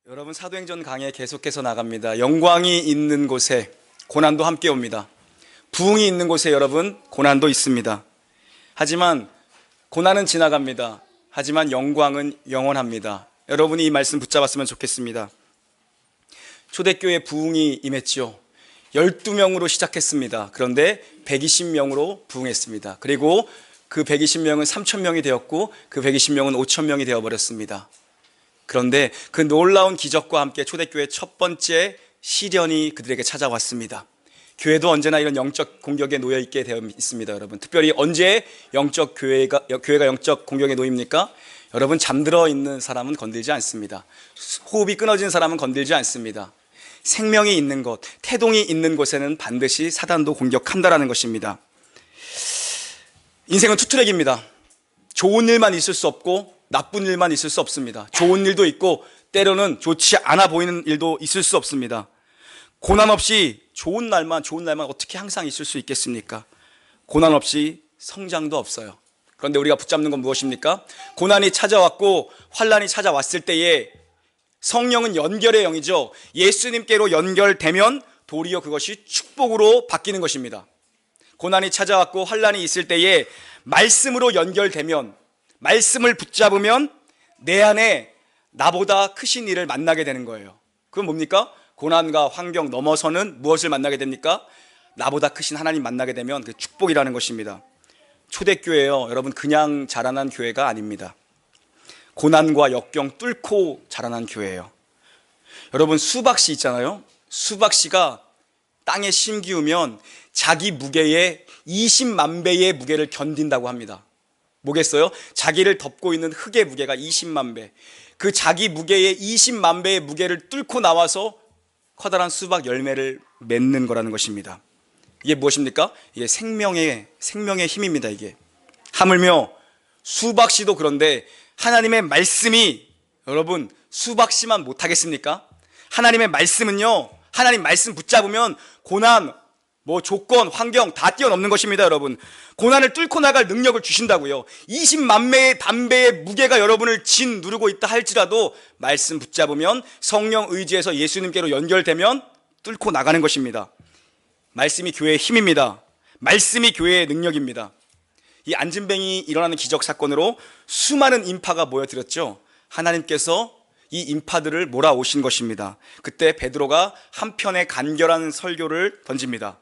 여러분, 사도행전 강해 계속해서 나갑니다. 영광이 있는 곳에 고난도 함께 옵니다. 부흥이 있는 곳에 여러분 고난도 있습니다. 하지만 고난은 지나갑니다. 하지만 영광은 영원합니다. 여러분이 이 말씀 붙잡았으면 좋겠습니다. 초대교회 부흥이 임했죠. 12명으로 시작했습니다. 그런데 120명으로 부흥했습니다. 그리고 그 120명은 3,000명이 되었고 그 120명은 5,000명이 되어버렸습니다. 그런데 그 놀라운 기적과 함께 초대교회의 첫 번째 시련이 그들에게 찾아왔습니다. 교회도 언제나 이런 영적 공격에 놓여 있게 되어 있습니다. 여러분, 특별히 언제 교회가 영적 공격에 놓입니까? 여러분, 잠들어 있는 사람은 건들지 않습니다. 호흡이 끊어진 사람은 건들지 않습니다. 생명이 있는 곳, 태동이 있는 곳에는 반드시 사단도 공격한다라는 것입니다. 인생은 투트랙입니다. 좋은 일만 있을 수 없고 나쁜 일만 있을 수 없습니다. 좋은 일도 있고 때로는 좋지 않아 보이는 일도 있을 수 없습니다. 고난 없이 좋은 날만 어떻게 항상 있을 수 있겠습니까? 고난 없이 성장도 없어요. 그런데 우리가 붙잡는 건 무엇입니까? 고난이 찾아왔고 환난이 찾아왔을 때에 성령은 연결의 영이죠. 예수님께로 연결되면 도리어 그것이 축복으로 바뀌는 것입니다. 고난이 찾아왔고 환난이 있을 때에 말씀으로 연결되면, 말씀을 붙잡으면 내 안에 나보다 크신 이를 만나게 되는 거예요. 그건 뭡니까? 고난과 환경 넘어서는 무엇을 만나게 됩니까? 나보다 크신 하나님 만나게 되면 그 축복이라는 것입니다. 초대교회요, 여러분, 그냥 자라난 교회가 아닙니다. 고난과 역경 뚫고 자라난 교회예요. 여러분, 수박씨 있잖아요. 수박씨가 땅에 심기우면 자기 무게의 20만 배의 무게를 견딘다고 합니다. 뭐겠어요? 자기를 덮고 있는 흙의 무게가 20만 배, 그 자기 무게의 20만 배의 무게를 뚫고 나와서 커다란 수박 열매를 맺는 거라는 것입니다. 이게 무엇입니까? 이게 생명의 힘입니다. 이게 하물며 수박씨도 그런데 하나님의 말씀이, 여러분, 수박씨만 못하겠습니까? 하나님의 말씀은요, 하나님 말씀 붙잡으면 고난, 조건, 환경 다 뛰어넘는 것입니다. 여러분, 고난을 뚫고 나갈 능력을 주신다고요. 20만 배의 담배의 무게가 여러분을 누르고 있다 할지라도 말씀 붙잡으면, 성령 의지에서 예수님께로 연결되면 뚫고 나가는 것입니다. 말씀이 교회의 힘입니다. 말씀이 교회의 능력입니다. 이 안진뱅이 일어나는 기적 사건으로 수많은 인파가 모여들었죠. 하나님께서 이 인파들을 몰아오신 것입니다. 그때 베드로가 한편의 간결한 설교를 던집니다.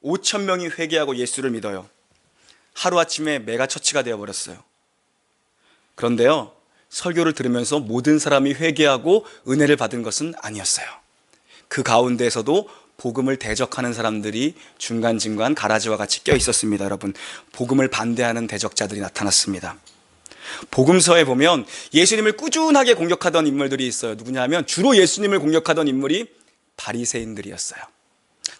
5,000명이 회개하고 예수를 믿어요. 하루아침에 메가처치가 되어버렸어요. 그런데요, 설교를 들으면서 모든 사람이 회개하고 은혜를 받은 것은 아니었어요. 그 가운데에서도 복음을 대적하는 사람들이 중간중간 가라지와 같이 껴 있었습니다. 여러분, 복음을 반대하는 대적자들이 나타났습니다. 복음서에 보면 예수님을 꾸준하게 공격하던 인물들이 있어요. 누구냐면 주로 예수님을 공격하던 인물이 바리새인들이었어요.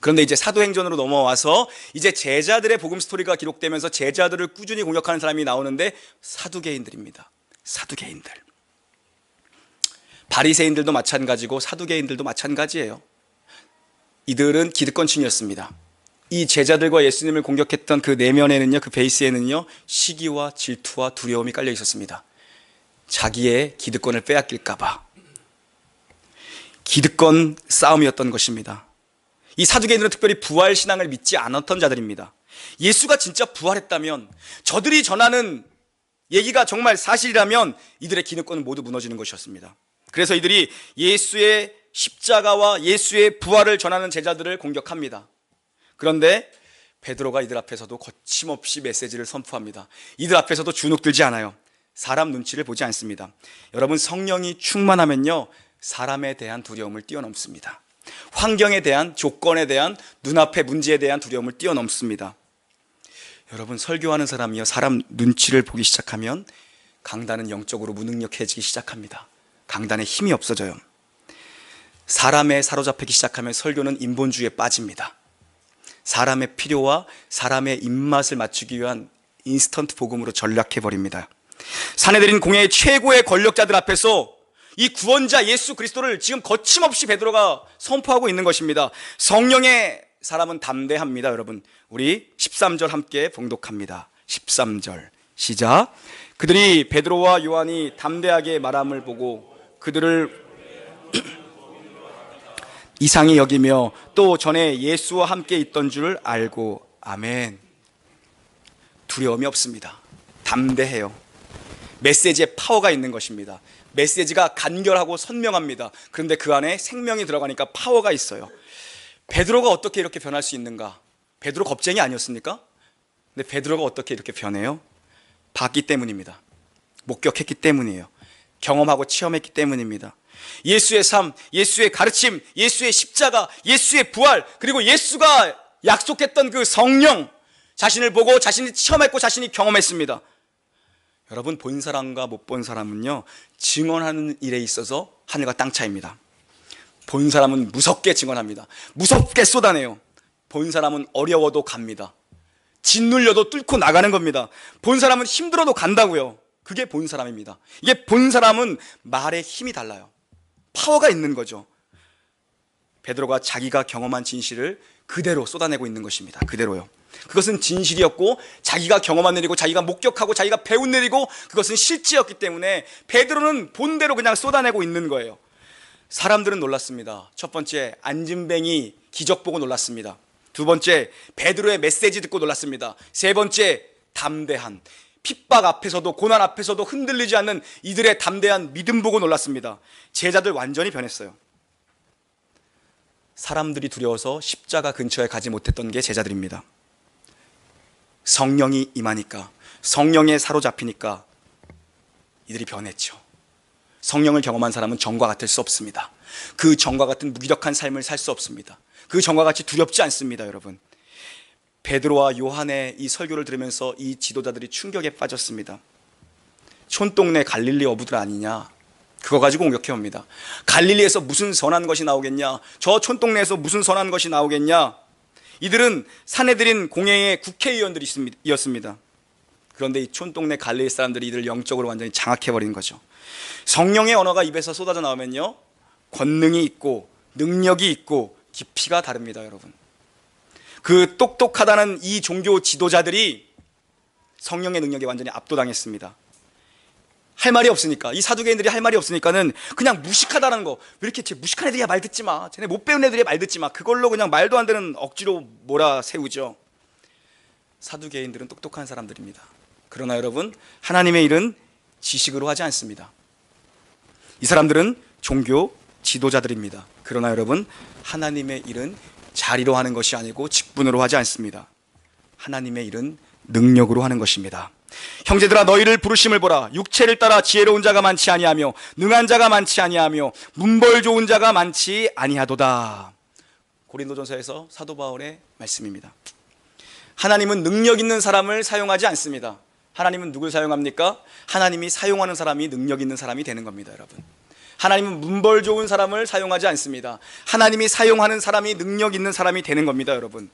그런데 이제 사도행전으로 넘어와서 이제 제자들의 복음 스토리가 기록되면서 제자들을 꾸준히 공격하는 사람이 나오는데 사두개인들입니다. 사두개인들. 바리새인들도 마찬가지고 사두개인들도 마찬가지예요. 이들은 기득권층이었습니다. 이 제자들과 예수님을 공격했던 그 내면에는요, 그 베이스에는요, 시기와 질투와 두려움이 깔려 있었습니다. 자기의 기득권을 빼앗길까봐. 기득권 싸움이었던 것입니다. 이 사두개인들은 특별히 부활신앙을 믿지 않았던 자들입니다. 예수가 진짜 부활했다면, 저들이 전하는 얘기가 정말 사실이라면 이들의 기득권은 모두 무너지는 것이었습니다. 그래서 이들이 예수의 십자가와 예수의 부활을 전하는 제자들을 공격합니다. 그런데 베드로가 이들 앞에서도 거침없이 메시지를 선포합니다. 이들 앞에서도 주눅들지 않아요. 사람 눈치를 보지 않습니다. 여러분, 성령이 충만하면요, 사람에 대한 두려움을 뛰어넘습니다. 환경에 대한, 조건에 대한, 눈앞의 문제에 대한 두려움을 뛰어넘습니다. 여러분, 설교하는 사람이요, 사람 눈치를 보기 시작하면 강단은 영적으로 무능력해지기 시작합니다. 강단에 힘이 없어져요. 사람에 사로잡히기 시작하면 설교는 인본주의에 빠집니다. 사람의 필요와 사람의 입맛을 맞추기 위한 인스턴트 복음으로 전락해버립니다. 사내들인 공회의 최고의 권력자들 앞에서 이 구원자 예수 그리스도를 지금 거침없이 베드로가 선포하고 있는 것입니다. 성령의 사람은 담대합니다. 여러분, 우리 13절 함께 봉독합니다. 13절 시작. 그들이 베드로와 요한이 담대하게 말함을 보고 그들을 이상히 여기며 또 전에 예수와 함께 있던 줄 알고. 아멘. 두려움이 없습니다. 담대해요. 메시지에 파워가 있는 것입니다. 메시지가 간결하고 선명합니다. 그런데 그 안에 생명이 들어가니까 파워가 있어요. 베드로가 어떻게 이렇게 변할 수 있는가? 베드로 겁쟁이 아니었습니까? 근데 베드로가 어떻게 이렇게 변해요? 봤기 때문입니다. 목격했기 때문이에요. 경험하고 체험했기 때문입니다. 예수의 삶, 예수의 가르침, 예수의 십자가, 예수의 부활, 그리고 예수가 약속했던 그 성령, 자신을 보고 자신이 체험했고 자신이 경험했습니다. 여러분, 본 사람과 못 본 사람은요, 증언하는 일에 있어서 하늘과 땅 차이입니다. 본 사람은 무섭게 증언합니다. 무섭게 쏟아내요. 본 사람은 어려워도 갑니다. 짓눌려도 뚫고 나가는 겁니다. 본 사람은 힘들어도 간다고요. 그게 본 사람입니다. 이게 본 사람은 말에 힘이 달라요. 파워가 있는 거죠. 베드로가 자기가 경험한 진실을 그대로 쏟아내고 있는 것입니다. 그대로요. 그것은 진실이었고 자기가 경험한 일이고 자기가 목격하고 자기가 배운 일이고 그것은 실제였기 때문에 베드로는 본대로 그냥 쏟아내고 있는 거예요. 사람들은 놀랐습니다. 첫 번째, 안진뱅이 기적 보고 놀랐습니다. 두 번째, 베드로의 메시지 듣고 놀랐습니다. 세 번째, 담대한, 핍박 앞에서도 고난 앞에서도 흔들리지 않는 이들의 담대한 믿음 보고 놀랐습니다. 제자들 완전히 변했어요. 사람들이 두려워서 십자가 근처에 가지 못했던 게 제자들입니다. 성령이 임하니까, 성령에 사로잡히니까 이들이 변했죠. 성령을 경험한 사람은 전과 같을 수 없습니다. 그 전과 같은 무기력한 삶을 살 수 없습니다. 그 전과 같이 두렵지 않습니다. 여러분, 베드로와 요한의 이 설교를 들으면서 이 지도자들이 충격에 빠졌습니다. 촌동네 갈릴리 어부들 아니냐, 그거 가지고 공격해 옵니다. 갈릴리에서 무슨 선한 것이 나오겠냐, 저 촌동네에서 무슨 선한 것이 나오겠냐. 이들은 사내들인 공회의 국회의원들이었습니다. 그런데 이 촌동네 갈릴리 사람들이 이들을 영적으로 완전히 장악해버린 거죠. 성령의 언어가 입에서 쏟아져 나오면요, 권능이 있고 능력이 있고 깊이가 다릅니다. 여러분, 그 똑똑하다는 이 종교 지도자들이 성령의 능력에 완전히 압도당했습니다. 할 말이 없으니까, 이 사두개인들이 할 말이 없으니까는 그냥 무식하다는 거, 왜 이렇게 무식한 애들이야 말 듣지 마, 쟤네 못 배운 애들이야 말 듣지 마, 그걸로 그냥 말도 안 되는 억지로 몰아세우죠. 사두개인들은 똑똑한 사람들입니다. 그러나 여러분, 하나님의 일은 지식으로 하지 않습니다. 이 사람들은 종교 지도자들입니다. 그러나 여러분, 하나님의 일은 자리로 하는 것이 아니고 직분으로 하지 않습니다. 하나님의 일은 능력으로 하는 것입니다. 형제들아, 너희를 부르심을 보라. 육체를 따라 지혜로운 자가 많지 아니하며 능한 자가 많지 아니하며 문벌 좋은 자가 많지 아니하도다. 고린도전서에서 사도 바울의 말씀입니다. 하나님은 능력 있는 사람을 사용하지 않습니다. 하나님은 누굴 사용합니까? 하나님이 사용하는 사람이 능력 있는 사람이 되는 겁니다. 여러분, 하나님은 문벌 좋은 사람을 사용하지 않습니다. 하나님이 사용하는 사람이 능력 있는 사람이 되는 겁니다. 여러분,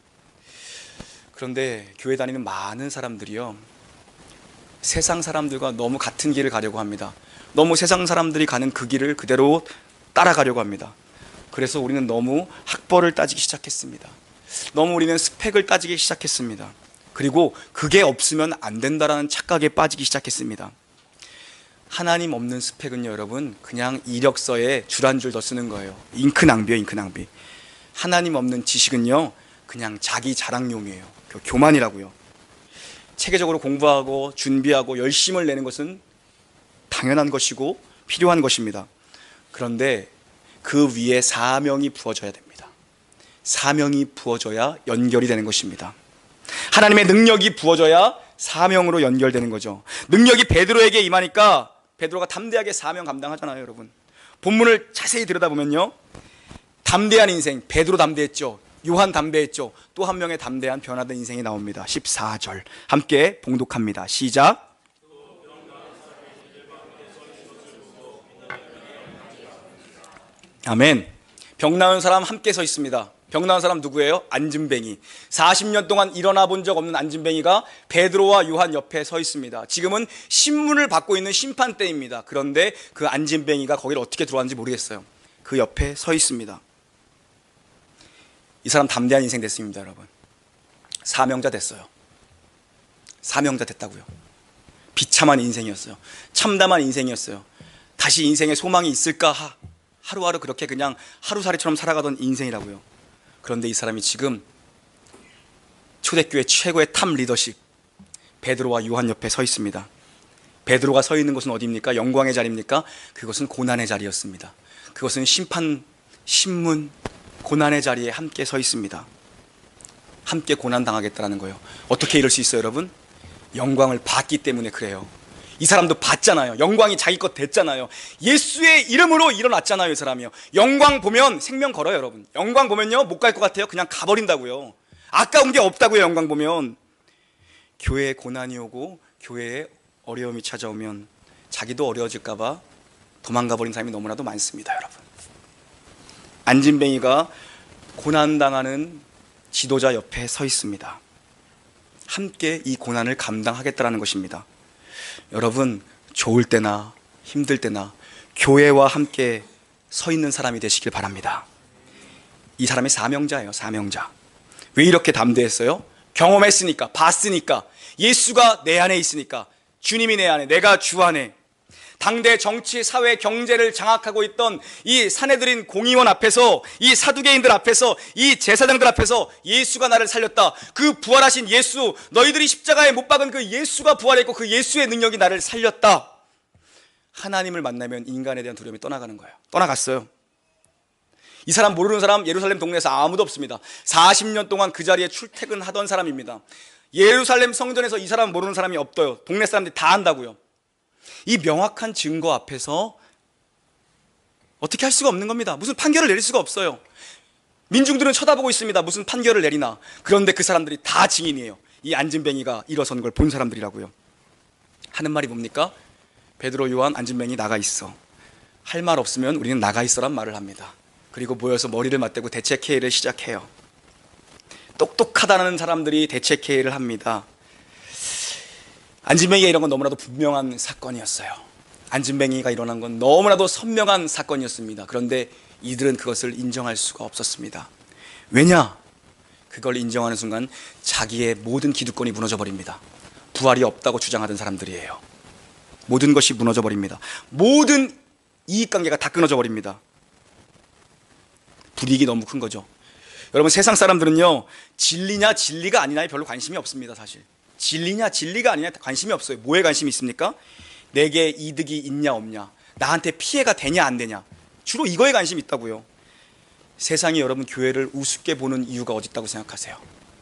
그런데 교회 다니는 많은 사람들이요, 세상 사람들과 너무 같은 길을 가려고 합니다. 너무 세상 사람들이 가는 그 길을 그대로 따라가려고 합니다. 그래서 우리는 너무 학벌을 따지기 시작했습니다. 너무 우리는 스펙을 따지기 시작했습니다. 그리고 그게 없으면 안 된다라는 착각에 빠지기 시작했습니다. 하나님 없는 스펙은요, 여러분, 그냥 이력서에 줄 한 줄 더 쓰는 거예요. 잉크 낭비예요, 잉크 낭비. 하나님 없는 지식은요, 그냥 자기 자랑용이에요. 교만이라고요. 체계적으로 공부하고 준비하고 열심을 내는 것은 당연한 것이고 필요한 것입니다. 그런데 그 위에 사명이 부어져야 됩니다. 사명이 부어져야 연결이 되는 것입니다. 하나님의 능력이 부어져야 사명으로 연결되는 거죠. 능력이 베드로에게 임하니까 베드로가 담대하게 사명 감당하잖아요. 여러분, 본문을 자세히 들여다보면요, 담대한 인생, 베드로 담대했죠. 요한 담대했죠. 또 한 명의 담대한 변화된 인생이 나옵니다. 14절 함께 봉독합니다. 시작. 아멘. 병 나은 사람 함께 서 있습니다. 병 나은 사람 누구예요? 안진뱅이. 40년 동안 일어나 본 적 없는 안진뱅이가 베드로와 요한 옆에 서 있습니다. 지금은 신문을 받고 있는 심판 때입니다. 그런데 그 안진뱅이가 거기를 어떻게 들어왔는지 모르겠어요. 그 옆에 서 있습니다. 이 사람 담대한 인생 됐습니다. 여러분, 사명자 됐어요. 사명자 됐다고요. 비참한 인생이었어요. 참담한 인생이었어요. 다시 인생에 소망이 있을까 하루하루 그렇게 그냥 하루살이처럼 살아가던 인생이라고요. 그런데 이 사람이 지금 초대교회 최고의 탑 리더십 베드로와 요한 옆에 서 있습니다. 베드로가 서 있는 곳은 어디입니까? 영광의 자리입니까? 그것은 고난의 자리였습니다. 그것은 심판, 신문, 고난의 자리에 함께 서 있습니다. 함께 고난당하겠다는 거예요. 어떻게 이럴 수 있어요, 여러분? 영광을 받기 때문에 그래요. 이 사람도 받잖아요. 영광이 자기 것 됐잖아요. 예수의 이름으로 일어났잖아요, 이 사람이요. 영광 보면 생명 걸어요, 여러분. 영광 보면요, 못 갈 것 같아요. 그냥 가버린다고요. 아까운 게 없다고요, 영광 보면. 교회에 고난이 오고 교회에 어려움이 찾아오면 자기도 어려워질까봐 도망가버린 사람이 너무나도 많습니다, 여러분. 안진뱅이가 고난당하는 지도자 옆에 서 있습니다. 함께 이 고난을 감당하겠다는 것입니다. 여러분, 좋을 때나 힘들 때나 교회와 함께 서 있는 사람이 되시길 바랍니다. 이 사람이 사명자예요, 사명자. 왜 이렇게 담대했어요? 경험했으니까, 봤으니까, 예수가 내 안에 있으니까, 주님이 내 안에, 내가 주 안에. 당대 정치, 사회, 경제를 장악하고 있던 이 사내들인 공의원 앞에서, 이 사두개인들 앞에서, 이 제사장들 앞에서 예수가 나를 살렸다. 그 부활하신 예수, 너희들이 십자가에 못 박은 그 예수가 부활했고 그 예수의 능력이 나를 살렸다. 하나님을 만나면 인간에 대한 두려움이 떠나가는 거예요. 떠나갔어요. 이 사람 모르는 사람 예루살렘 동네에서 아무도 없습니다. 40년 동안 그 자리에 출퇴근하던 사람입니다. 예루살렘 성전에서 이 사람 모르는 사람이 없어요. 동네 사람들이 다 안다고요. 이 명확한 증거 앞에서 어떻게 할 수가 없는 겁니다. 무슨 판결을 내릴 수가 없어요. 민중들은 쳐다보고 있습니다. 무슨 판결을 내리나. 그런데 그 사람들이 다 증인이에요. 이 안진뱅이가 일어선 걸 본 사람들이라고요. 하는 말이 뭡니까? 베드로, 요한, 안진뱅이 나가 있어. 할 말 없으면 우리는 나가 있어란 말을 합니다. 그리고 모여서 머리를 맞대고 대책회의를 시작해요. 똑똑하다는 사람들이 대책회의를 합니다. 안진뱅이가 이런 건 너무나도 분명한 사건이었어요. 안진뱅이가 일어난 건 너무나도 선명한 사건이었습니다. 그런데 이들은 그것을 인정할 수가 없었습니다. 왜냐? 그걸 인정하는 순간 자기의 모든 기득권이 무너져 버립니다. 부활이 없다고 주장하던 사람들이에요. 모든 것이 무너져 버립니다. 모든 이익관계가 다 끊어져 버립니다. 불이익이 너무 큰 거죠. 여러분, 세상 사람들은요, 진리냐 진리가 아니냐에 별로 관심이 없습니다. 사실 진리냐 진리가 아니냐 관심이 없어요. 뭐에 관심이 있습니까? 내게 이득이 있냐 없냐, 나한테 피해가 되냐 안 되냐, 주로 이거에 관심이 있다고요. 세상이 여러분 교회를 우습게 보는 이유가 어디 있다고 생각하세요?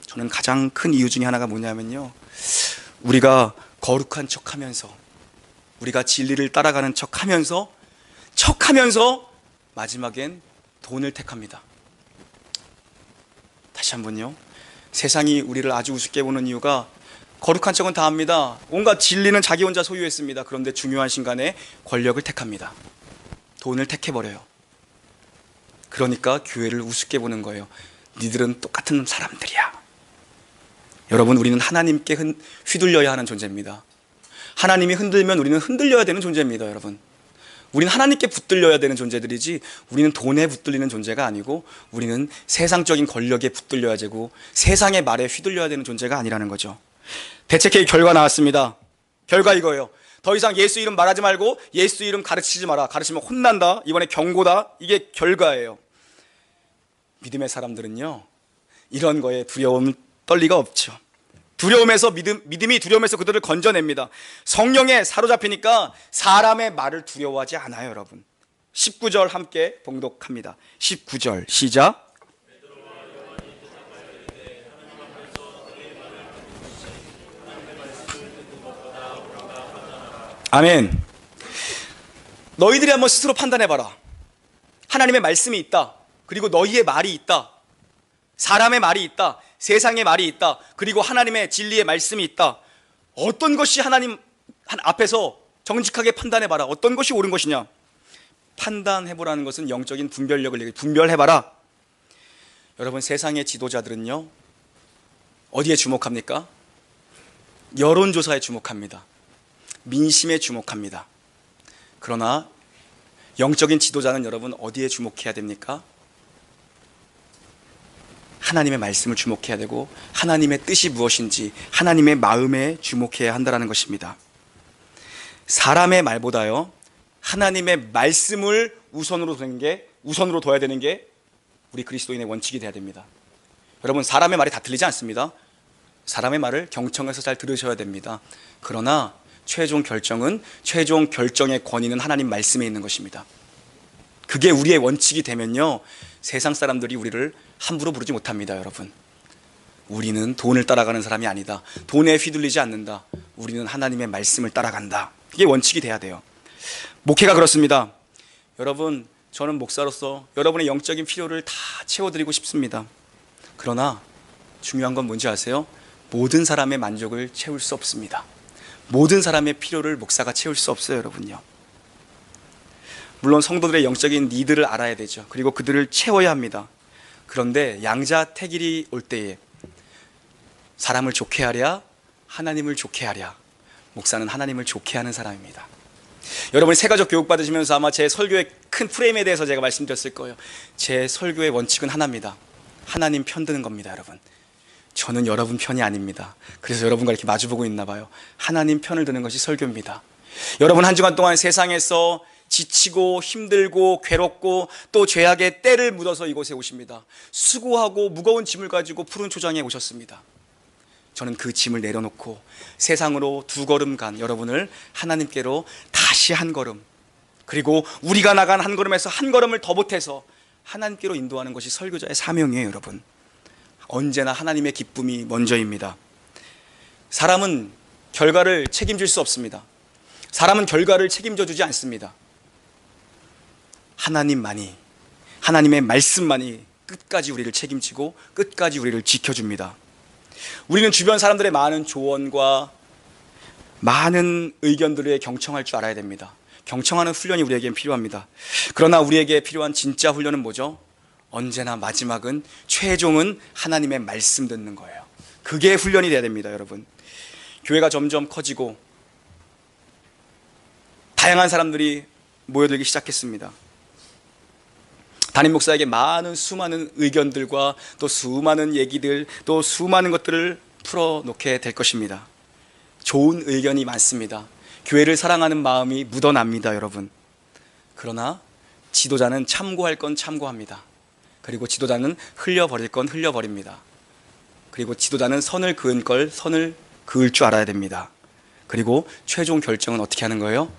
저는 가장 큰 이유 중에 하나가 뭐냐면요, 우리가 거룩한 척하면서, 우리가 진리를 따라가는 척하면서 마지막엔 돈을 택합니다. 다시 한번요, 세상이 우리를 아주 우습게 보는 이유가 거룩한 척은 다 합니다. 온갖 진리는 자기 혼자 소유했습니다. 그런데 중요한 순간에 권력을 택합니다. 돈을 택해버려요. 그러니까 교회를 우습게 보는 거예요. 니들은 똑같은 사람들이야. 여러분, 우리는 하나님께 휘둘려야 하는 존재입니다. 하나님이 흔들면 우리는 흔들려야 되는 존재입니다. 여러분, 우리는 하나님께 붙들려야 되는 존재들이지, 우리는 돈에 붙들리는 존재가 아니고, 우리는 세상적인 권력에 붙들려야 되고 세상의 말에 휘둘려야 되는 존재가 아니라는 거죠. 대책회의 결과 나왔습니다. 결과 이거예요. 더 이상 예수 이름 말하지 말고 예수 이름 가르치지 마라. 가르치면 혼난다. 이번에 경고다. 이게 결과예요. 믿음의 사람들은요, 이런 거에 두려움 떨 리가 없죠. 두려움에서 믿음이 두려움에서 그들을 건져냅니다. 성령에 사로잡히니까 사람의 말을 두려워하지 않아요. 여러분, 19절 함께 봉독합니다. 19절 시작. 아멘. 너희들이 한번 스스로 판단해봐라. 하나님의 말씀이 있다. 그리고 너희의 말이 있다. 사람의 말이 있다. 세상의 말이 있다. 그리고 하나님의 진리의 말씀이 있다. 어떤 것이 하나님 앞에서 정직하게 판단해봐라. 어떤 것이 옳은 것이냐. 판단해보라는 것은 영적인 분별력을 분별해봐라. 여러분, 세상의 지도자들은요, 어디에 주목합니까? 여론조사에 주목합니다. 민심에 주목합니다. 그러나 영적인 지도자는 여러분 어디에 주목해야 됩니까? 하나님의 말씀을 주목해야 되고, 하나님의 뜻이 무엇인지 하나님의 마음에 주목해야 한다는 것입니다. 사람의 말보다요, 하나님의 말씀을 우선으로 둬야 되는 게 우리 그리스도인의 원칙이 돼야 됩니다. 여러분, 사람의 말이 다 틀리지 않습니다. 사람의 말을 경청해서 잘 들으셔야 됩니다. 그러나 최종 결정의 권위는 하나님 말씀에 있는 것입니다. 그게 우리의 원칙이 되면요, 세상 사람들이 우리를 함부로 부르지 못합니다. 여러분, 우리는 돈을 따라가는 사람이 아니다. 돈에 휘둘리지 않는다. 우리는 하나님의 말씀을 따라간다. 이게 원칙이 돼야 돼요. 목회가 그렇습니다. 여러분, 저는 목사로서 여러분의 영적인 필요를 다 채워드리고 싶습니다. 그러나 중요한 건 뭔지 아세요? 모든 사람의 만족을 채울 수 없습니다. 모든 사람의 필요를 목사가 채울 수 없어요. 여러분요, 물론 성도들의 영적인 니드를 알아야 되죠. 그리고 그들을 채워야 합니다. 그런데 양자택일이 올 때에 사람을 좋게 하랴 하나님을 좋게 하랴, 목사는 하나님을 좋게 하는 사람입니다. 여러분이 새가족 교육 받으시면서 아마 제 설교의 큰 프레임에 대해서 제가 말씀드렸을 거예요. 제 설교의 원칙은 하나입니다. 하나님 편드는 겁니다. 여러분, 저는 여러분 편이 아닙니다. 그래서 여러분과 이렇게 마주보고 있나 봐요. 하나님 편을 드는 것이 설교입니다. 여러분, 한 주간 동안 세상에서 지치고 힘들고 괴롭고 또 죄악의 때를 묻어서 이곳에 오십니다. 수고하고 무거운 짐을 가지고 푸른 초장에 오셨습니다. 저는 그 짐을 내려놓고 세상으로 2걸음 간 여러분을 하나님께로 다시 한 걸음, 그리고 우리가 나간 한 걸음에서 한 걸음을 더 보태서 하나님께로 인도하는 것이 설교자의 사명이에요. 여러분, 언제나 하나님의 기쁨이 먼저입니다. 사람은 결과를 책임질 수 없습니다. 사람은 결과를 책임져 주지 않습니다. 하나님만이, 하나님의 말씀만이 끝까지 우리를 책임지고 끝까지 우리를 지켜줍니다. 우리는 주변 사람들의 많은 조언과 많은 의견들에 경청할 줄 알아야 됩니다. 경청하는 훈련이 우리에겐 필요합니다. 그러나 우리에게 필요한 진짜 훈련은 뭐죠? 언제나 마지막은, 최종은 하나님의 말씀 듣는 거예요. 그게 훈련이 돼야 됩니다. 여러분, 교회가 점점 커지고 다양한 사람들이 모여들기 시작했습니다. 담임 목사에게 수많은 의견들과 또 수많은 얘기들, 또 수많은 것들을 풀어놓게 될 것입니다. 좋은 의견이 많습니다. 교회를 사랑하는 마음이 묻어납니다. 여러분, 그러나 지도자는 참고할 건 참고합니다. 그리고 지도자는 흘려버릴 건 흘려버립니다. 그리고 지도자는 선을 그은 걸 선을 그을 줄 알아야 됩니다. 그리고 최종 결정은 어떻게 하는 거예요?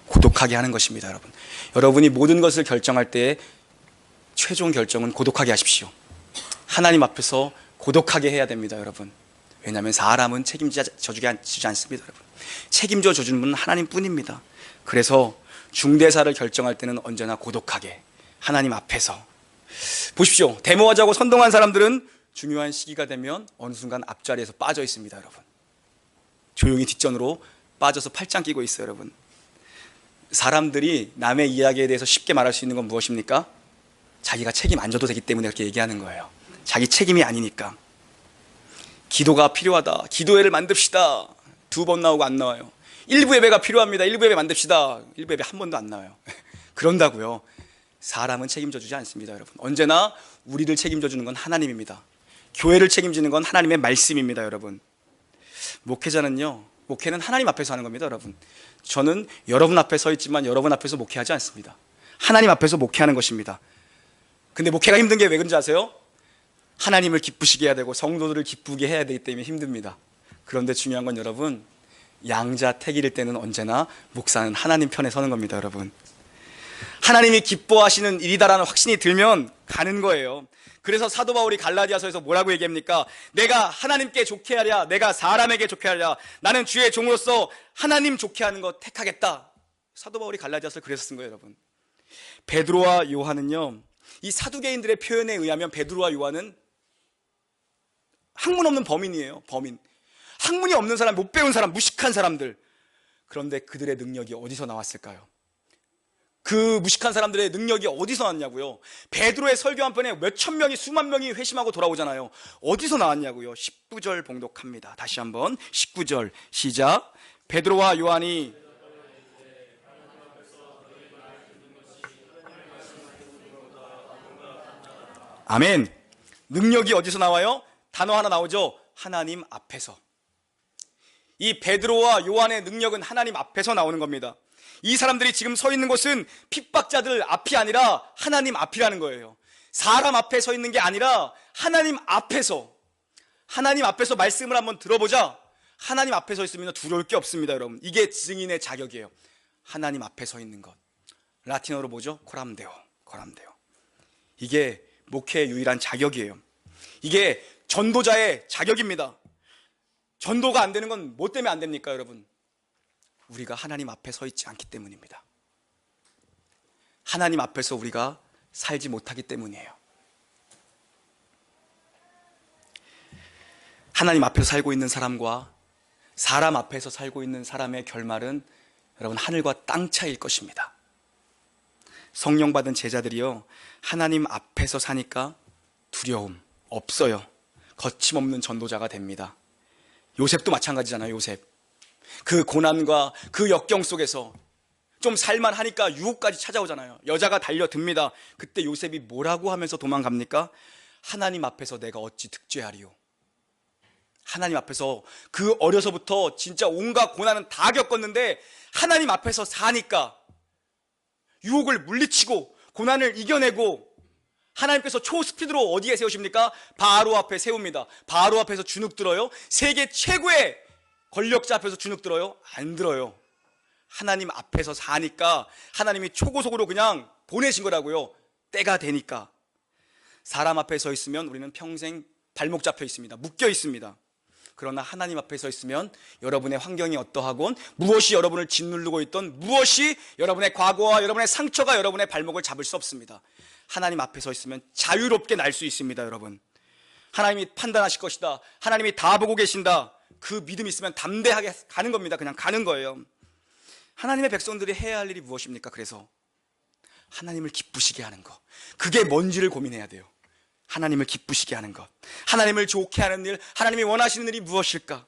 고독하게 하는 것입니다. 여러분이 모든 것을 결정할 때 최종 결정은 고독하게 하십시오. 하나님 앞에서 고독하게 해야 됩니다. 여러분, 왜냐하면 사람은 책임져 주지 않습니다. 여러분, 책임져 주는 분은 하나님뿐입니다. 그래서 중대사를 결정할 때는 언제나 고독하게 하나님 앞에서. 보십시오, 데모하자고 선동한 사람들은 중요한 시기가 되면 어느 순간 앞자리에서 빠져 있습니다. 여러분, 조용히 뒷전으로 빠져서 팔짱 끼고 있어요. 여러분, 사람들이 남의 이야기에 대해서 쉽게 말할 수 있는 건 무엇입니까? 자기가 책임 안 져도 되기 때문에 그렇게 얘기하는 거예요. 자기 책임이 아니니까. 기도가 필요하다, 기도회를 만듭시다, 2번 나오고 안 나와요. 일부 예배가 필요합니다, 일부 예배 만듭시다, 일부 예배 한 번도 안 나와요. 그런다고요. 사람은 책임져 주지 않습니다. 여러분, 언제나 우리를 책임져 주는 건 하나님입니다. 교회를 책임지는 건 하나님의 말씀입니다. 여러분, 목회는 하나님 앞에서 하는 겁니다. 여러분, 저는 여러분 앞에 서 있지만 여러분 앞에서 목회하지 않습니다. 하나님 앞에서 목회하는 것입니다. 근데 목회가 힘든 게 왜 그런지 아세요? 하나님을 기쁘시게 해야 되고 성도들을 기쁘게 해야 되기 때문에 힘듭니다. 그런데 중요한 건 여러분, 양자택일일 때는 언제나 목사는 하나님 편에 서는 겁니다. 여러분, 하나님이 기뻐하시는 일이다라는 확신이 들면 가는 거예요. 그래서 사도 바울이 갈라디아서에서 뭐라고 얘기합니까? 내가 하나님께 좋게 하랴, 내가 사람에게 좋게 하랴, 나는 주의 종으로서 하나님 좋게 하는 것 택하겠다. 사도 바울이 갈라디아서를 그래서 쓴 거예요. 여러분, 베드로와 요한은요, 이 사두개인들의 표현에 의하면 베드로와 요한은 학문 없는 범인이에요. 범인, 학문이 없는 사람, 못 배운 사람, 무식한 사람들. 그런데 그들의 능력이 어디서 나왔을까요? 그 무식한 사람들의 능력이 어디서 나왔냐고요? 베드로의 설교 한 편에 몇천 명이, 수만 명이 회심하고 돌아오잖아요. 어디서 나왔냐고요? 19절 봉독합니다. 다시 한번 19절 시작. 베드로와 요한이 아멘. 능력이 어디서 나와요? 단어 하나 나오죠? 하나님 앞에서. 이 베드로와 요한의 능력은 하나님 앞에서 나오는 겁니다. 이 사람들이 지금 서 있는 곳은 핍박자들 앞이 아니라 하나님 앞이라는 거예요. 사람 앞에 서 있는 게 아니라 하나님 앞에서 말씀을 한번 들어보자. 하나님 앞에 서 있으면 두려울 게 없습니다, 여러분. 이게 증인의 자격이에요. 하나님 앞에 서 있는 것. 라틴어로 뭐죠? 코람데오. 이게 목회의 유일한 자격이에요. 이게 전도자의 자격입니다. 전도가 안 되는 건 뭐 때문에 안 됩니까, 여러분? 우리가 하나님 앞에 서 있지 않기 때문입니다. 하나님 앞에서 우리가 살지 못하기 때문이에요. 하나님 앞에서 살고 있는 사람과 사람 앞에서 살고 있는 사람의 결말은 여러분 하늘과 땅 차이일 것입니다. 성령 받은 제자들이요, 하나님 앞에서 사니까 두려움 없어요. 거침없는 전도자가 됩니다. 요셉도 마찬가지잖아요. 요셉, 그 고난과 그 역경 속에서 좀 살만하니까 유혹까지 찾아오잖아요. 여자가 달려듭니다. 그때 요셉이 뭐라고 하면서 도망갑니까? 하나님 앞에서 내가 어찌 득죄하리요. 하나님 앞에서 그 어려서부터 진짜 온갖 고난은 다 겪었는데 하나님 앞에서 사니까 유혹을 물리치고 고난을 이겨내고 하나님께서 초스피드로 어디에 세우십니까? 바로 앞에 세웁니다. 바로 앞에서 주눅 들어요? 세계 최고의 권력자 앞에서 주눅 들어요? 안 들어요. 하나님 앞에서 사니까 하나님이 초고속으로 그냥 보내신 거라고요. 때가 되니까. 사람 앞에 서 있으면 우리는 평생 발목 잡혀 있습니다. 묶여 있습니다. 그러나 하나님 앞에 서 있으면 여러분의 환경이 어떠하건, 무엇이 여러분을 짓누르고 있던, 무엇이 여러분의 과거와 여러분의 상처가 여러분의 발목을 잡을 수 없습니다. 하나님 앞에 서 있으면 자유롭게 날 수 있습니다, 여러분. 하나님이 판단하실 것이다, 하나님이 다 보고 계신다, 그 믿음이 있으면 담대하게 가는 겁니다. 그냥 가는 거예요. 하나님의 백성들이 해야 할 일이 무엇입니까? 그래서 하나님을 기쁘시게 하는 것, 그게 뭔지를 고민해야 돼요. 하나님을 기쁘시게 하는 것, 하나님을 좋게 하는 일, 하나님이 원하시는 일이 무엇일까?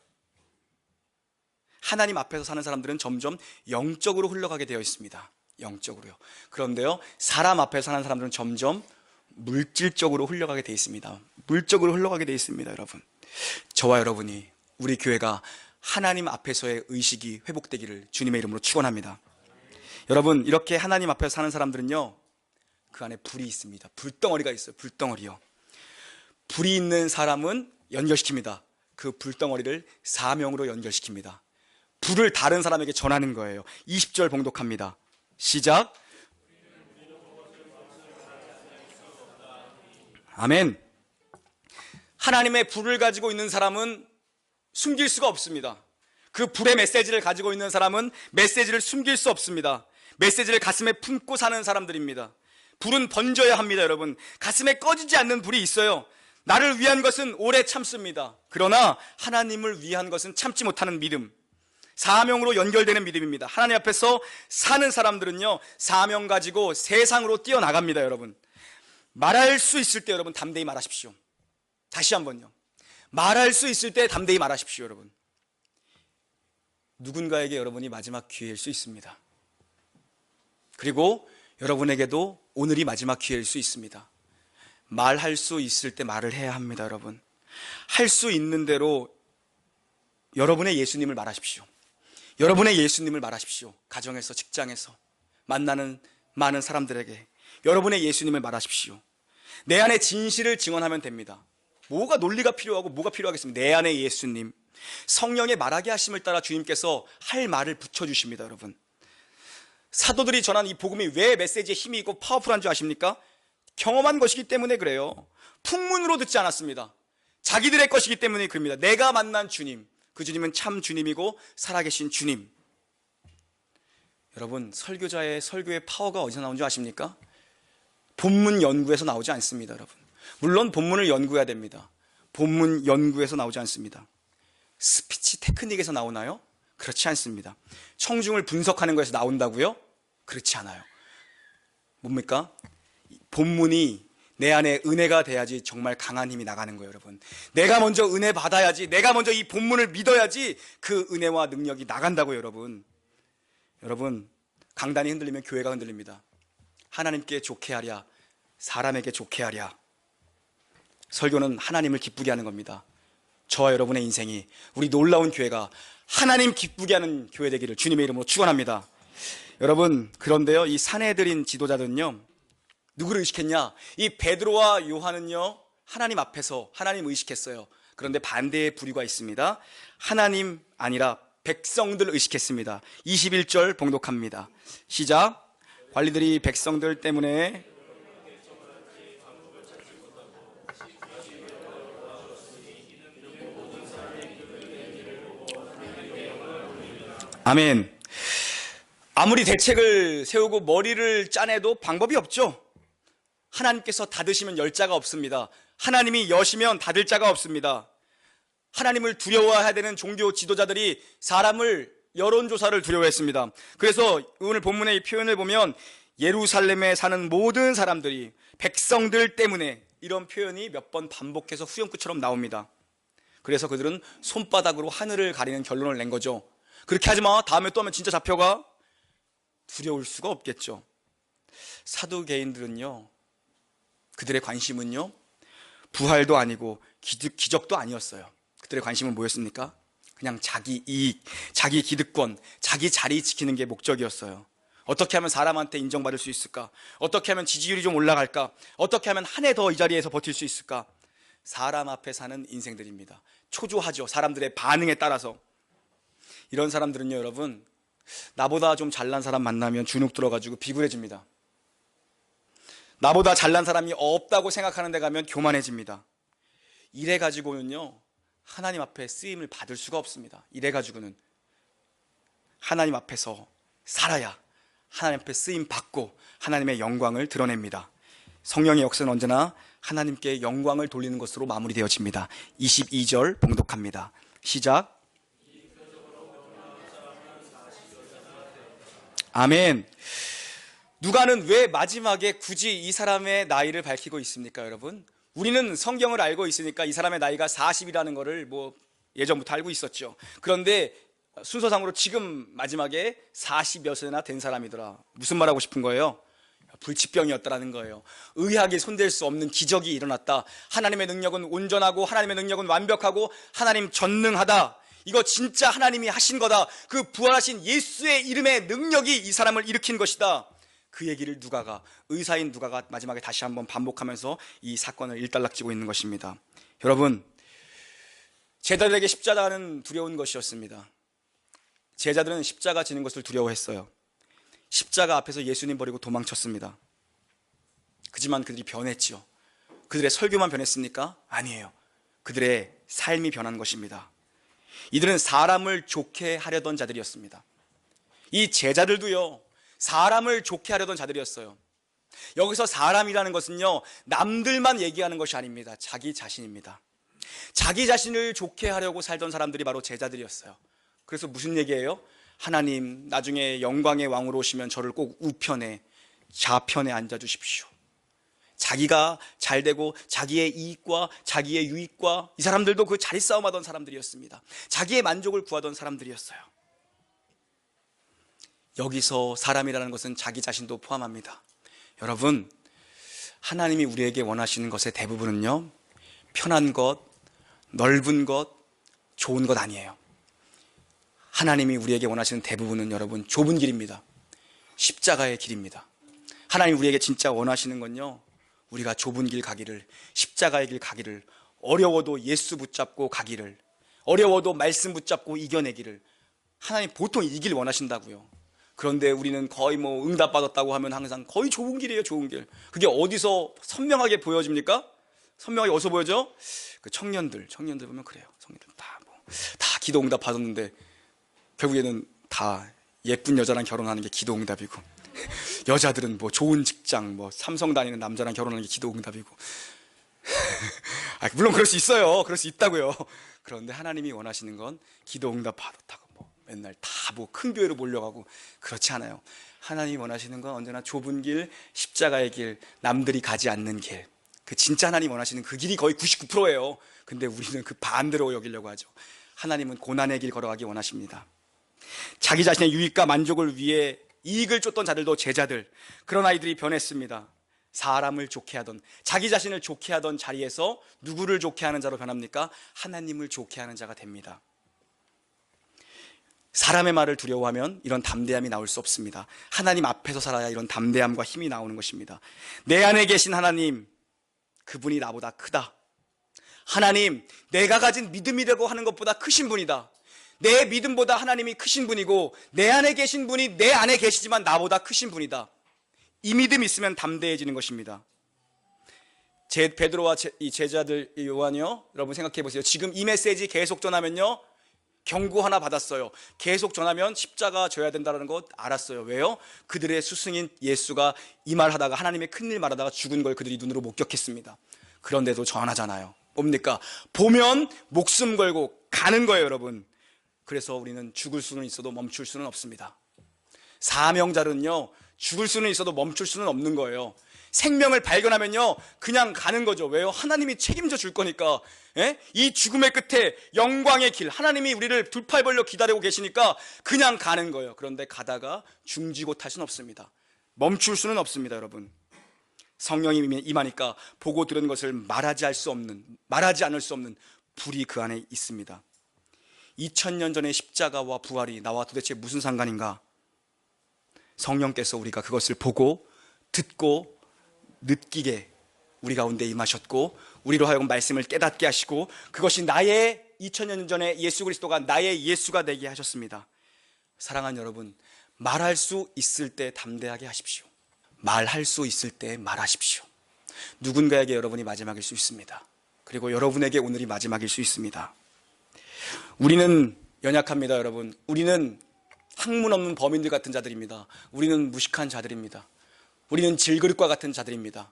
하나님 앞에서 사는 사람들은 점점 영적으로 흘러가게 되어 있습니다. 영적으로요. 그런데요, 사람 앞에서 사는 사람들은 점점 물질적으로 흘러가게 되어 있습니다. 물적으로 흘러가게 되어 있습니다, 여러분. 저와 여러분이, 우리 교회가 하나님 앞에서의 의식이 회복되기를 주님의 이름으로 축원합니다. 여러분, 이렇게 하나님 앞에서 사는 사람들은요, 그 안에 불이 있습니다. 불덩어리가 있어요. 불덩어리요. 불이 있는 사람은 연결시킵니다. 그 불덩어리를 사명으로 연결시킵니다. 불을 다른 사람에게 전하는 거예요. 20절 봉독합니다. 시작. 아멘. 하나님의 불을 가지고 있는 사람은 숨길 수가 없습니다. 그 불의 메시지를 가지고 있는 사람은 메시지를 숨길 수 없습니다. 메시지를 가슴에 품고 사는 사람들입니다. 불은 번져야 합니다, 여러분. 가슴에 꺼지지 않는 불이 있어요. 나를 위한 것은 오래 참습니다. 그러나 하나님을 위한 것은 참지 못하는 믿음, 사명으로 연결되는 믿음입니다. 하나님 앞에서 사는 사람들은요, 사명 가지고 세상으로 뛰어나갑니다, 여러분. 말할 수 있을 때 여러분 담대히 말하십시오. 다시 한번요, 말할 수 있을 때 담대히 말하십시오, 여러분. 누군가에게 여러분이 마지막 기회일 수 있습니다. 그리고 여러분에게도 오늘이 마지막 기회일 수 있습니다. 말할 수 있을 때 말을 해야 합니다, 여러분. 할 수 있는 대로 여러분의 예수님을 말하십시오. 여러분의 예수님을 말하십시오. 가정에서, 직장에서, 만나는 많은 사람들에게 여러분의 예수님을 말하십시오. 내 안에 진실을 증언하면 됩니다. 뭐가 논리가 필요하고 뭐가 필요하겠습니까? 내 안에 예수님, 성령의 말하게 하심을 따라 주님께서 할 말을 붙여주십니다, 여러분. 사도들이 전한 이 복음이 왜 메시지에 힘이 있고 파워풀한 줄 아십니까? 경험한 것이기 때문에 그래요. 풍문으로 듣지 않았습니다. 자기들의 것이기 때문에 그럽니다. 내가 만난 주님, 그 주님은 참 주님이고 살아계신 주님. 여러분, 설교자의 설교의 파워가 어디서 나오는 줄 아십니까? 본문 연구에서 나오지 않습니다, 여러분. 물론 본문을 연구해야 됩니다. 본문 연구에서 나오지 않습니다. 스피치 테크닉에서 나오나요? 그렇지 않습니다. 청중을 분석하는 것에서 나온다고요? 그렇지 않아요. 뭡니까? 본문이 내 안에 은혜가 돼야지 정말 강한 힘이 나가는 거예요, 여러분. 내가 먼저 은혜 받아야지, 내가 먼저 이 본문을 믿어야지 그 은혜와 능력이 나간다고요, 여러분. 여러분, 강단이 흔들리면 교회가 흔들립니다. 하나님께 좋게 하랴, 사람에게 좋게 하랴. 설교는 하나님을 기쁘게 하는 겁니다. 저와 여러분의 인생이, 우리 놀라운 교회가 하나님 기쁘게 하는 교회 되기를 주님의 이름으로 축원합니다. 여러분, 그런데요, 이 사내들인 지도자들은요, 누구를 의식했냐? 이 베드로와 요한은요, 하나님 앞에서 하나님 의식했어요. 그런데 반대의 부류가 있습니다. 하나님 아니라 백성들 의식했습니다. 21절 봉독합니다. 시작. 관리들이 백성들 때문에 아멘. 아무리 대책을 세우고 머리를 짜내도 방법이 없죠. 하나님께서 닫으시면 열 자가 없습니다. 하나님이 여시면 닫을 자가 없습니다. 하나님을 두려워해야 되는 종교 지도자들이 사람을 여론조사를 두려워했습니다. 그래서 오늘 본문의 이 표현을 보면 예루살렘에 사는 모든 사람들이 백성들 때문에 이런 표현이 몇 번 반복해서 후렴구처럼 나옵니다. 그래서 그들은 손바닥으로 하늘을 가리는 결론을 낸 거죠. 그렇게 하지 마. 다음에 또 하면 진짜 잡혀가. 두려울 수가 없겠죠. 사두개인들은요, 그들의 관심은요, 부활도 아니고 기적도 아니었어요. 그들의 관심은 뭐였습니까? 그냥 자기 이익, 자기 기득권, 자기 자리 지키는 게 목적이었어요. 어떻게 하면 사람한테 인정받을 수 있을까? 어떻게 하면 지지율이 좀 올라갈까? 어떻게 하면 한 해 더 이 자리에서 버틸 수 있을까? 사람 앞에 사는 인생들입니다. 초조하죠. 사람들의 반응에 따라서. 이런 사람들은요, 여러분, 나보다 좀 잘난 사람 만나면 주눅 들어가지고 비굴해집니다. 나보다 잘난 사람이 없다고 생각하는 데 가면 교만해집니다. 이래가지고는요, 하나님 앞에 쓰임을 받을 수가 없습니다. 이래가지고는 하나님 앞에서 살아야 하나님 앞에 쓰임 받고 하나님의 영광을 드러냅니다. 성령의 역사는 언제나 하나님께 영광을 돌리는 것으로 마무리되어집니다. 22절 봉독합니다. 시작. 아멘. 누가는 왜 마지막에 굳이 이 사람의 나이를 밝히고 있습니까, 여러분? 우리는 성경을 알고 있으니까 이 사람의 나이가 40이라는 것을 예전부터 알고 있었죠. 그런데 순서상으로 지금 마지막에 40여세나 된 사람이더라. 무슨 말하고 싶은 거예요? 불치병이었다라는 거예요. 의학이 손댈 수 없는 기적이 일어났다. 하나님의 능력은 온전하고 하나님의 능력은 완벽하고 하나님 전능하다. 이거 진짜 하나님이 하신 거다. 그 부활하신 예수의 이름의 능력이 이 사람을 일으킨 것이다. 그 얘기를 의사인 누가가 마지막에 다시 한번 반복하면서 이 사건을 일단락지고 있는 것입니다. 여러분, 제자들에게 십자가는 두려운 것이었습니다. 제자들은 십자가 지는 것을 두려워했어요. 십자가 앞에서 예수님 버리고 도망쳤습니다. 그지만 그들이 변했죠. 그들의 설교만 변했습니까? 아니에요. 그들의 삶이 변한 것입니다. 이들은 사람을 좋게 하려던 자들이었습니다. 이 제자들도요, 사람을 좋게 하려던 자들이었어요. 여기서 사람이라는 것은요, 남들만 얘기하는 것이 아닙니다. 자기 자신입니다. 자기 자신을 좋게 하려고 살던 사람들이 바로 제자들이었어요. 그래서 무슨 얘기예요? 하나님, 나중에 영광의 왕으로 오시면 저를 꼭 우편에, 좌편에 앉아주십시오. 자기가 잘 되고 자기의 이익과 자기의 유익과, 이 사람들도 그 자리 싸움하던 사람들이었습니다. 자기의 만족을 구하던 사람들이었어요. 여기서 사람이라는 것은 자기 자신도 포함합니다. 여러분, 하나님이 우리에게 원하시는 것의 대부분은요, 편한 것, 넓은 것, 좋은 것 아니에요. 하나님이 우리에게 원하시는 대부분은 여러분 좁은 길입니다. 십자가의 길입니다. 하나님 우리에게 진짜 원하시는 건요, 우리가 좁은 길 가기를, 십자가의 길 가기를, 어려워도 예수 붙잡고 가기를, 어려워도 말씀 붙잡고 이겨내기를. 하나님 보통 이 길 원하신다고요. 그런데 우리는 거의 응답받았다고 하면 항상 거의 좁은 길이에요. 좁은 길. 그게 어디서 선명하게 보여집니까? 선명하게 어디서 보여져? 그 청년들 보면 그래요. 청년들 다 기도 응답 받았는데 결국에는 다 예쁜 여자랑 결혼하는 게 기도 응답이고, 여자들은 좋은 직장, 삼성 다니는 남자랑 결혼하는 게 기도 응답이고. 물론 그럴 수 있어요. 그럴 수 있다고요. 그런데 하나님이 원하시는 건 기도 응답 받았다고 맨날 다 큰 교회로 몰려가고 그렇지 않아요. 하나님이 원하시는 건 언제나 좁은 길, 십자가의 길, 남들이 가지 않는 길. 그 진짜 하나님 원하시는 그 길이 거의 99%예요. 근데 우리는 그 반대로 여기려고 하죠. 하나님은 고난의 길 걸어가기 원하십니다. 자기 자신의 유익과 만족을 위해 이익을 쫓던 자들도 제자들, 그런 아이들이 변했습니다. 사람을 좋게 하던, 자기 자신을 좋게 하던 자리에서 누구를 좋게 하는 자로 변합니까? 하나님을 좋게 하는 자가 됩니다. 사람의 말을 두려워하면 이런 담대함이 나올 수 없습니다. 하나님 앞에서 살아야 이런 담대함과 힘이 나오는 것입니다. 내 안에 계신 하나님, 그분이 나보다 크다. 하나님, 내가 가진 믿음이라고 하는 것보다 크신 분이다. 내 믿음보다 하나님이 크신 분이고 내 안에 계신 분이 내 안에 계시지만 나보다 크신 분이다. 이 믿음이 있으면 담대해지는 것입니다. 베드로와 이 제자들 요한이요, 여러분 생각해 보세요. 지금 이 메시지 계속 전하면요, 경고 하나 받았어요. 계속 전하면 십자가 져야 된다는 거 알았어요. 왜요? 그들의 스승인 예수가 이 말하다가 하나님의 큰일 말하다가 죽은 걸 그들이 눈으로 목격했습니다. 그런데도 전하잖아요. 뭡니까? 보면 목숨 걸고 가는 거예요, 여러분. 그래서 우리는 죽을 수는 있어도 멈출 수는 없습니다. 사명자는요, 죽을 수는 있어도 멈출 수는 없는 거예요. 생명을 발견하면요, 그냥 가는 거죠. 왜요? 하나님이 책임져 줄 거니까. 이 죽음의 끝에 영광의 길, 하나님이 우리를 두 팔 벌려 기다리고 계시니까 그냥 가는 거예요. 그런데 가다가 중지고 탈 수는 없습니다. 멈출 수는 없습니다, 여러분. 성령이 임하니까 보고 들은 것을 말하지 않을 수 없는 불이 그 안에 있습니다. 2000년 전의 십자가와 부활이 나와 도대체 무슨 상관인가? 성령께서 우리가 그것을 보고 듣고 느끼게 우리 가운데 임하셨고, 우리로 하여금 말씀을 깨닫게 하시고, 그것이 나의 2000년 전에 예수 그리스도가 나의 예수가 되게 하셨습니다. 사랑하는 여러분, 말할 수 있을 때 담대하게 하십시오. 말할 수 있을 때 말하십시오. 누군가에게 여러분이 마지막일 수 있습니다. 그리고 여러분에게 오늘이 마지막일 수 있습니다. 우리는 연약합니다, 여러분. 우리는 학문 없는 범인들 같은 자들입니다. 우리는 무식한 자들입니다. 우리는 질그릇과 같은 자들입니다.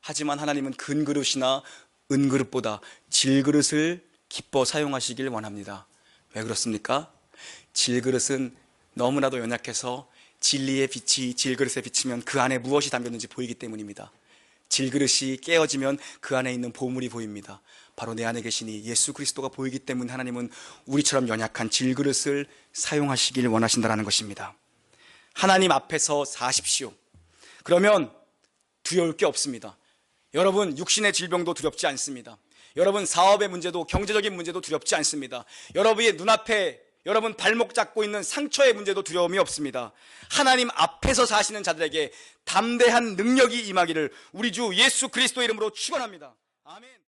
하지만 하나님은 금그릇이나 은그릇보다 질그릇을 기뻐 사용하시길 원합니다. 왜 그렇습니까? 질그릇은 너무나도 연약해서 진리의 빛이 질그릇에 비치면 그 안에 무엇이 담겼는지 보이기 때문입니다. 질그릇이 깨어지면 그 안에 있는 보물이 보입니다. 바로 내 안에 계시니 예수 그리스도가 보이기 때문에 하나님은 우리처럼 연약한 질그릇을 사용하시길 원하신다는 것입니다. 하나님 앞에서 사십시오. 그러면 두려울 게 없습니다. 여러분, 육신의 질병도 두렵지 않습니다. 여러분, 사업의 문제도, 경제적인 문제도 두렵지 않습니다. 여러분의 눈앞에 여러분 발목 잡고 있는 상처의 문제도 두려움이 없습니다. 하나님 앞에서 사시는 자들에게 담대한 능력이 임하기를 우리 주 예수 그리스도 이름으로 축원합니다. 아멘.